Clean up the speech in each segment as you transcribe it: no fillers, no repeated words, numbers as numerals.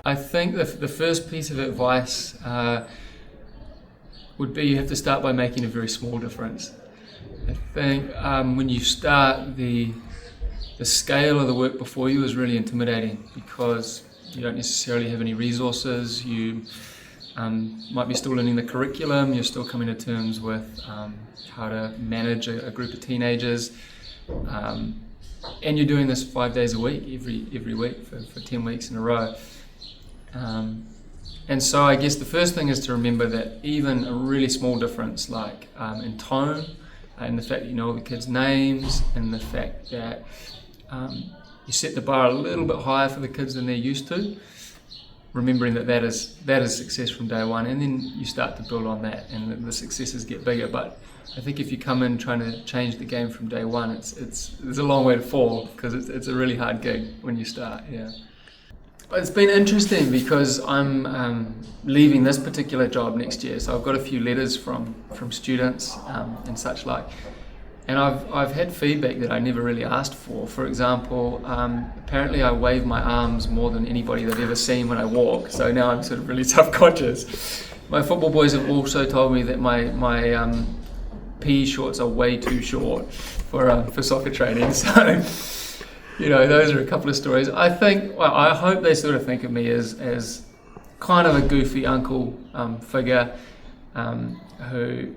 I think the first piece of advice would be you have to start by making a very small difference. I think when you start, the scale of the work before you is really intimidating because you don't necessarily have any resources. You might be still learning the curriculum, you're still coming to terms with how to manage a group of teenagers, and you're doing this 5 days a week, every week for 10 weeks in a row. And so I guess the first thing is to remember that even a really small difference, like in tone, and the fact that you know all the kids' names, and the fact that you set the bar a little bit higher for the kids than they're used to, remembering that is success from day one, and then you start to build on that, and the successes get bigger. But I think if you come in trying to change the game from day one, there's a long way to fall, because it's a really hard gig when you start. Yeah. It's been interesting because I'm leaving this particular job next year, so I've got a few letters from students and such like, and I've had feedback that I never really asked for. For example, apparently I wave my arms more than anybody they've ever seen when I walk, so now I'm sort of really self-conscious. My football boys have also told me that my PE shorts are way too short for soccer training, so you know, those are a couple of stories. I hope they sort of think of me as kind of a goofy uncle figure who,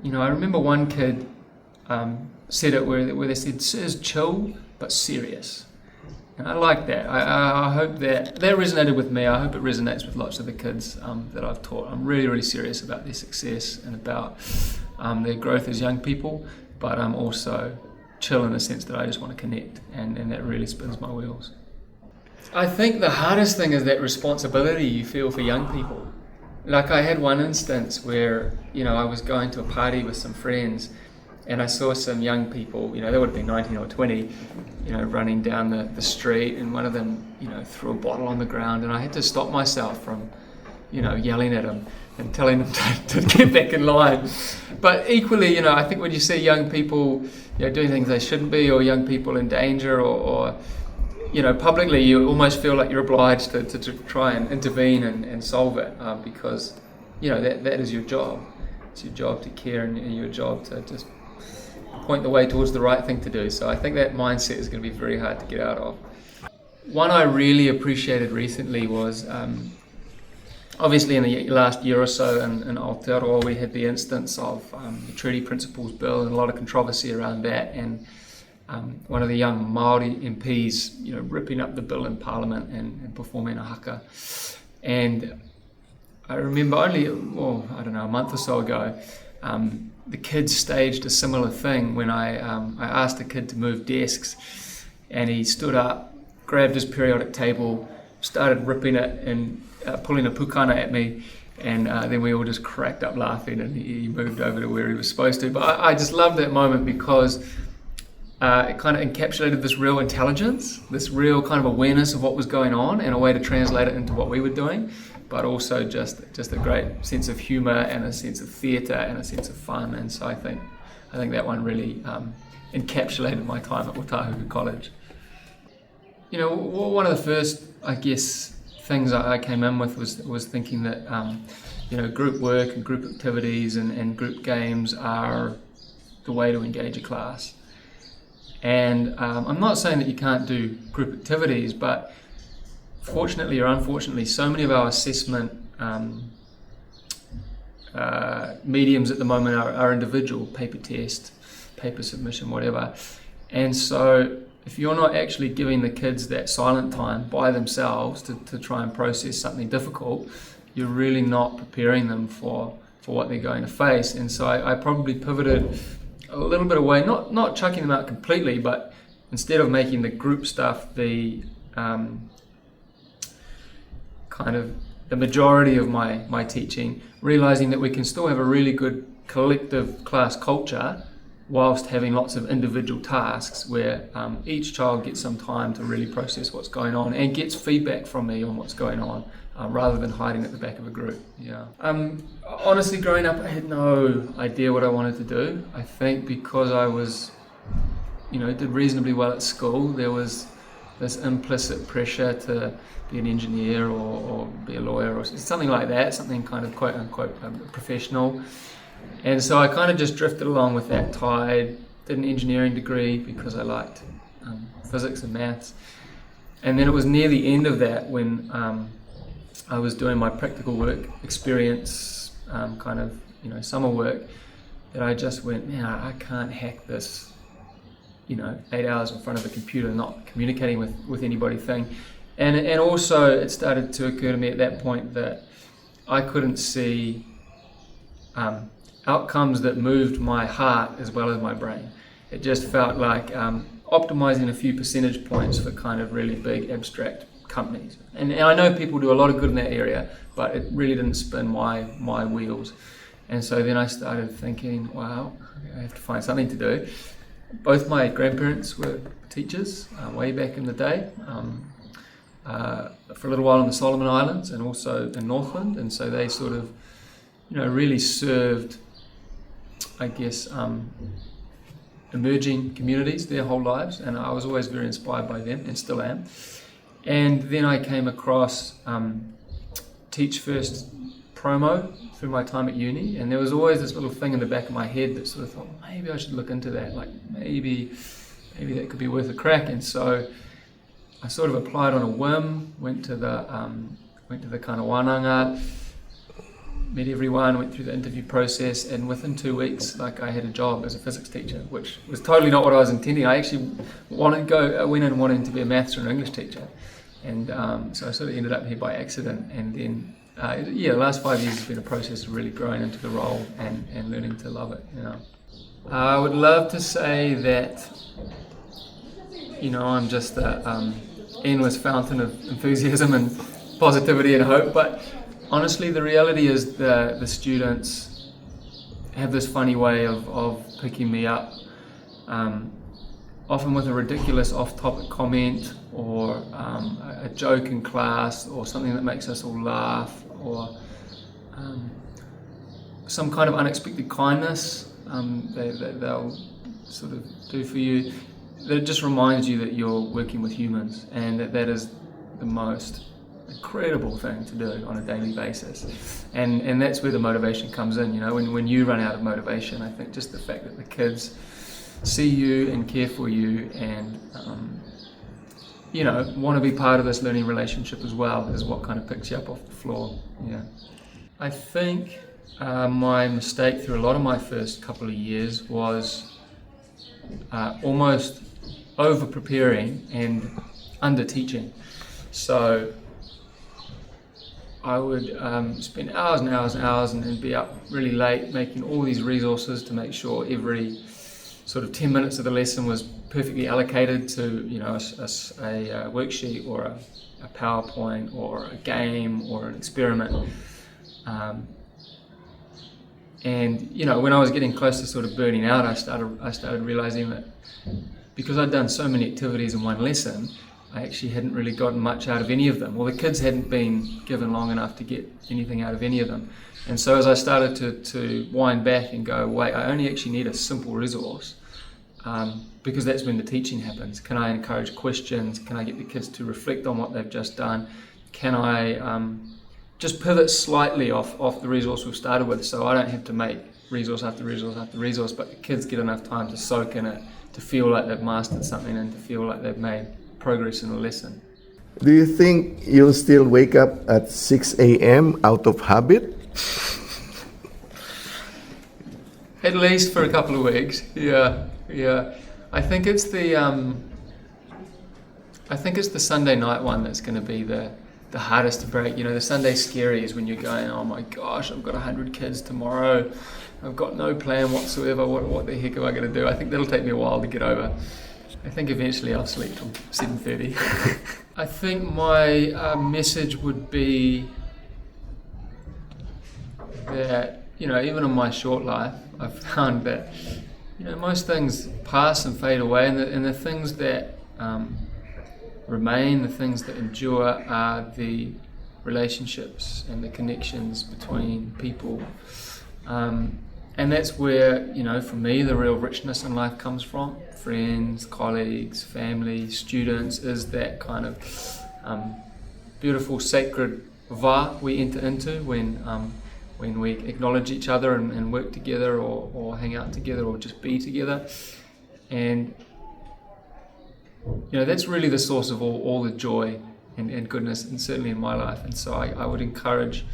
you know, I remember one kid said it where they said, "Sir's chill but serious." And I like that. I hope that resonated with me. I hope it resonates with lots of the kids that I've taught. I'm really, really serious about their success and about their growth as young people, but I'm also chill in the sense that I just want to connect, and that really spins my wheels. I think the hardest thing is that responsibility you feel for young people. Like, I had one instance where, you know, I was going to a party with some friends and I saw some young people, you know, they would have been 19 or 20, you know, running down the street, and one of them, you know, threw a bottle on the ground, and I had to stop myself from, you know, yelling at him and telling them to get back in line. But equally, you know, I think when you see young people, you know, doing things they shouldn't be, or young people in danger, or you know, publicly, you almost feel like you're obliged to try and intervene and solve it, because, you know, that is your job. It's your job to care, and your job to just point the way towards the right thing to do. So I think that mindset is going to be very hard to get out of. One I really appreciated recently was, obviously in the last year or so in Aotearoa, we had the instance of the Treaty Principles Bill and a lot of controversy around that, and one of the young Māori MPs, you know, ripping up the bill in Parliament and performing a haka. And I remember only, I don't know, a month or so ago, the kids staged a similar thing when I asked the kid to move desks, and he stood up, grabbed his periodic table, started ripping it and pulling a pukana at me, and then we all just cracked up laughing, and he moved over to where he was supposed to. But I just loved that moment because it kind of encapsulated this real intelligence, this real kind of awareness of what was going on, and a way to translate it into what we were doing, but also just a great sense of humour and a sense of theatre and a sense of fun. And so I think that one really encapsulated my time at Otahuhu College. You know, one of the first, I guess, things I came in with was thinking that you know, group work and group activities and group games are the way to engage a class. And I'm not saying that you can't do group activities, but fortunately or unfortunately, so many of our assessment mediums at the moment are individual, paper test, paper submission, whatever. And so if you're not actually giving the kids that silent time by themselves to try and process something difficult, you're really not preparing them for what they're going to face. And so I probably pivoted a little bit away, not chucking them out completely, but instead of making the group stuff the kind of the majority of my teaching, realizing that we can still have a really good collective class culture whilst having lots of individual tasks where each child gets some time to really process what's going on and gets feedback from me on what's going on, rather than hiding at the back of a group. Yeah. Honestly, growing up, I had no idea what I wanted to do. I think because I was, you know, did reasonably well at school, there was this implicit pressure to be an engineer or be a lawyer or something like that, something kind of quote unquote professional. And so I kind of just drifted along with that tide, did an engineering degree because I liked physics and maths. And then it was near the end of that when I was doing my practical work experience, kind of, summer work, that I just went, man, I can't hack this, 8 hours in front of a computer, not communicating with anybody thing. And also it started to occur to me at that point that I couldn't see outcomes that moved my heart as well as my brain. It just felt like optimizing a few percentage points for kind of really big abstract companies. And I know people do a lot of good in that area, but it really didn't spin my wheels. And so then I started thinking, wow, I have to find something to do. Both my grandparents were teachers way back in the day, for a little while in the Solomon Islands and also in Northland. And so they sort of, really served, I guess, emerging communities their whole lives. And I was always very inspired by them and still am. And then I came across Teach First promo through my time at uni, and there was always this little thing in the back of my head that sort of thought, maybe I should look into that, like maybe that could be worth a crack. And so I sort of applied on a whim, went to the kind of wānanga, met everyone, went through the interview process, and within 2 weeks, I had a job as a physics teacher, which was totally not what I was intending. I actually went in wanting to be a maths or an English teacher, and so I sort of ended up here by accident. And then the last 5 years has been a process of really growing into the role and learning to love it. I would love to say that I'm just an endless fountain of enthusiasm and positivity and hope, but honestly, the reality is the students have this funny way of picking me up, often with a ridiculous off-topic comment or a joke in class or something that makes us all laugh, or some kind of unexpected kindness they'll sort of do for you. That it just reminds you that you're working with humans, and that is the most incredible thing to do on a daily basis, and that's where the motivation comes in. When you run out of motivation, I think just the fact that the kids see you and care for you and want to be part of this learning relationship as well is what kind of picks you up off the floor. I think my mistake through a lot of my first couple of years was almost over preparing and under teaching. So I would spend hours and hours and hours and be up really late making all these resources to make sure every sort of 10 minutes of the lesson was perfectly allocated to a worksheet or a PowerPoint or a game or an experiment. And when I was getting close to sort of burning out, I started realizing that because I'd done so many activities in one lesson, I actually hadn't really gotten much out of any of them. Well, the kids hadn't been given long enough to get anything out of any of them. And so as I started to wind back and go, wait, I only actually need a simple resource, because that's when the teaching happens. Can I encourage questions? Can I get the kids to reflect on what they've just done? Can I just pivot slightly off the resource we've started with, so I don't have to make resource after resource after resource, but the kids get enough time to soak in it, to feel like they've mastered something and to feel like they've made progress in a lesson. Do you think you'll still wake up at 6 a.m. out of habit? At least for a couple of weeks, yeah. I think it's the Sunday night one that's going to be the hardest to break. The Sunday scary is when you're going, oh my gosh, I've got 100 kids tomorrow. I've got no plan whatsoever. What the heck am I going to do? I think that'll take me a while to get over. I think eventually I'll sleep till 7:30. I think my message would be that, even in my short life, I've found that, most things pass and fade away, and the things that remain, the things that endure, are the relationships and the connections between people. And that's where, you know, for me, the real richness in life comes from. Friends, colleagues, family, students, is that kind of beautiful, sacred va we enter into when we acknowledge each other and work together or hang out together or just be together. And, you know, that's really the source of all the joy and goodness, and certainly in my life. And so I would encourage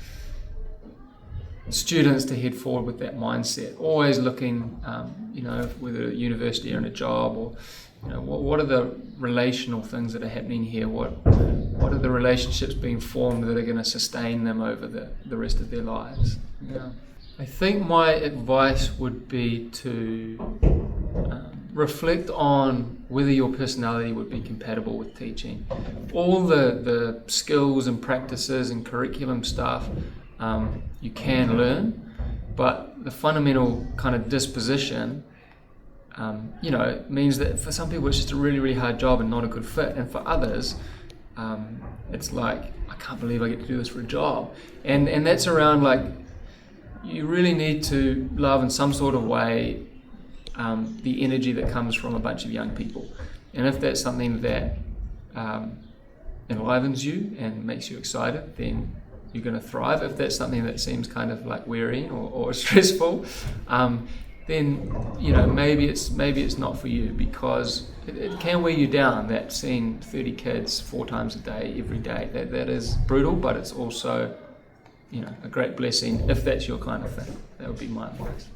students to head forward with that mindset, always looking, you know, whether at university or in a job, or, you know, what are the relational things that are happening here? What are the relationships being formed that are going to sustain them over the rest of their lives? Yeah. I think my advice would be to reflect on whether your personality would be compatible with teaching. All the skills and practices and curriculum stuff you can learn, but the fundamental kind of disposition, you know, means that for some people it's just a really, really hard job and not a good fit, and for others it's like, I can't believe I get to do this for a job, and that's around, like, you really need to love in some sort of way the energy that comes from a bunch of young people. And if that's something that enlivens you and makes you excited, then you're going to thrive. If that's something that seems kind of like wearying or stressful, then, you know, maybe it's not for you, because it can wear you down, that seeing 30 kids 4 times a day, every day. That is brutal, but it's also, you know, a great blessing if that's your kind of thing. That would be my advice.